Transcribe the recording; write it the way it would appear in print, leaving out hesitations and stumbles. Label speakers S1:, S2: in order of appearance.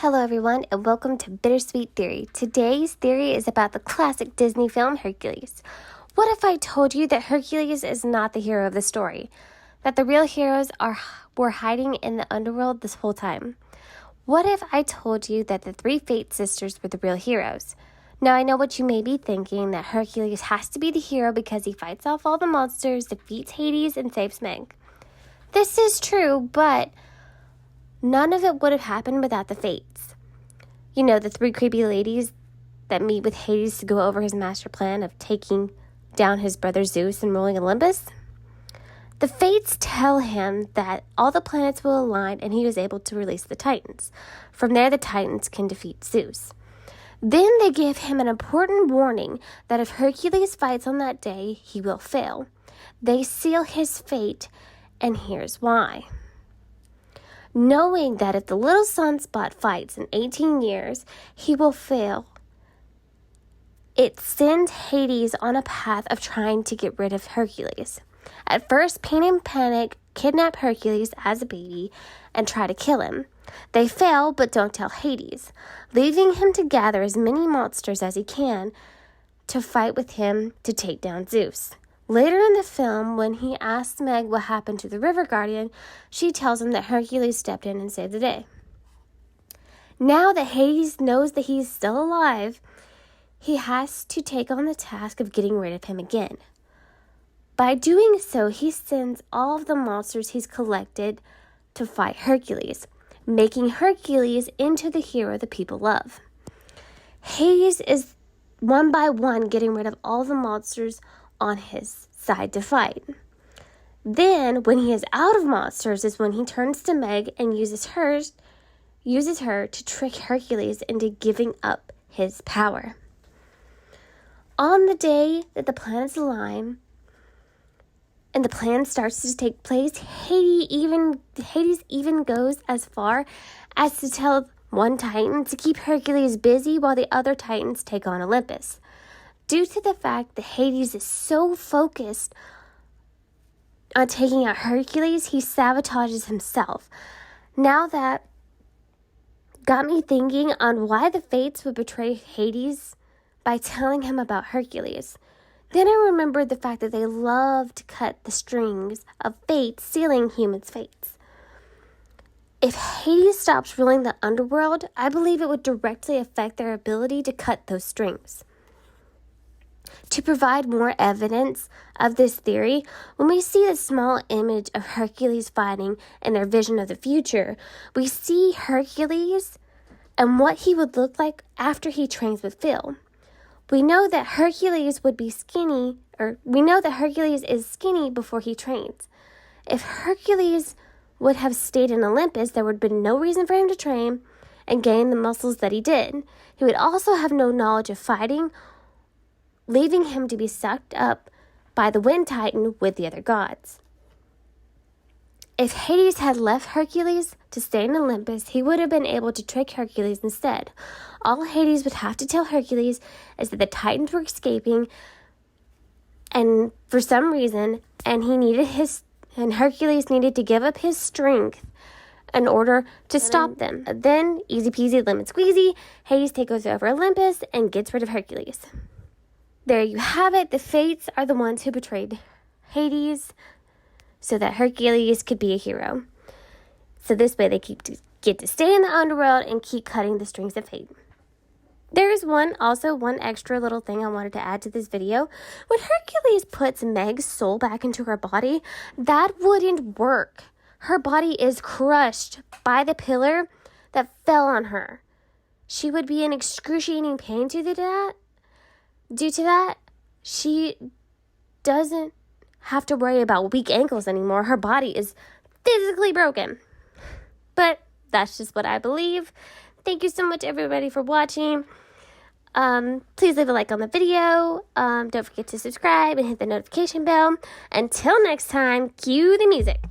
S1: Hello everyone and welcome to Bittersweet Theory. Today's theory is about the classic Disney film Hercules. What if I told you that Hercules is not the hero of the story? That the real heroes were hiding in the underworld this whole time? What if I told you that the three Fate sisters were the real heroes? Now I know what you may be thinking, that Hercules has to be the hero because he fights off all the monsters, defeats Hades, and saves Meg. This is true, but none of it would have happened without the Fates. You know, the three creepy ladies that meet with Hades to go over his master plan of taking down his brother Zeus and ruling Olympus. The Fates tell him that all the planets will align and he was able to release the Titans. From there, the Titans can defeat Zeus. Then they give him an important warning that if Hercules fights on that day, he will fail. They seal his fate, and here's why. Knowing that if the little sunspot fights in 18 years, he will fail, it sends Hades on a path of trying to get rid of Hercules. At first, Pain and Panic kidnap Hercules as a baby and try to kill him. They fail, but don't tell Hades, leaving him to gather as many monsters as he can to fight with him to take down Zeus. Later in the film, when he asks Meg what happened to the River Guardian, she tells him that Hercules stepped in and saved the day. Now that Hades knows that he's still alive, he has to take on the task of getting rid of him again. By doing so, he sends all of the monsters he's collected to fight Hercules, making Hercules into the hero the people love. Hades is one by one getting rid of all the monsters on his side to fight. Then, when he is out of monsters, is when he turns to Meg and uses her to trick Hercules into giving up his power. On the day that the planets align and the plan starts to take place, Hades even goes as far as to tell one Titan to keep Hercules busy while the other Titans take on Olympus. Due to the fact that Hades is so focused on taking out Hercules, he sabotages himself. Now that got me thinking on why the Fates would betray Hades by telling him about Hercules. Then I remembered the fact that they love to cut the strings of fate, sealing humans' fates. If Hades stops ruling the underworld, I believe it would directly affect their ability to cut those strings. To provide more evidence of this theory, when we see the small image of Hercules fighting in their vision of the future, we see Hercules and what he would look like after he trains with Phil. We know that Hercules is skinny before he trains. If Hercules would have stayed in Olympus, there would have been no reason for him to train and gain the muscles that he did. He would also have no knowledge of fighting, leaving him to be sucked up by the Wind Titan with the other gods. If Hades had left Hercules to stay in Olympus, he would have been able to trick Hercules instead. All Hades would have to tell Hercules is that the Titans were escaping, and for some reason, and Hercules needed to give up his strength in order to stop them. Then, easy peasy lemon squeezy, Hades takes over Olympus and gets rid of Hercules. There you have it. The Fates are the ones who betrayed Hades so that Hercules could be a hero. So this way they get to stay in the underworld and keep cutting the strings of fate. There's one extra little thing I wanted to add to this video. When Hercules puts Meg's soul back into her body, that wouldn't work. Her body is crushed by the pillar that fell on her. She would be in excruciating pain due to that. She doesn't have to worry about weak ankles anymore. Her body is physically broken. But that's just what I believe. Thank you so much, everybody, for watching. Please leave a like on the video. Don't forget to subscribe and hit the notification bell. Until next time, cue the music.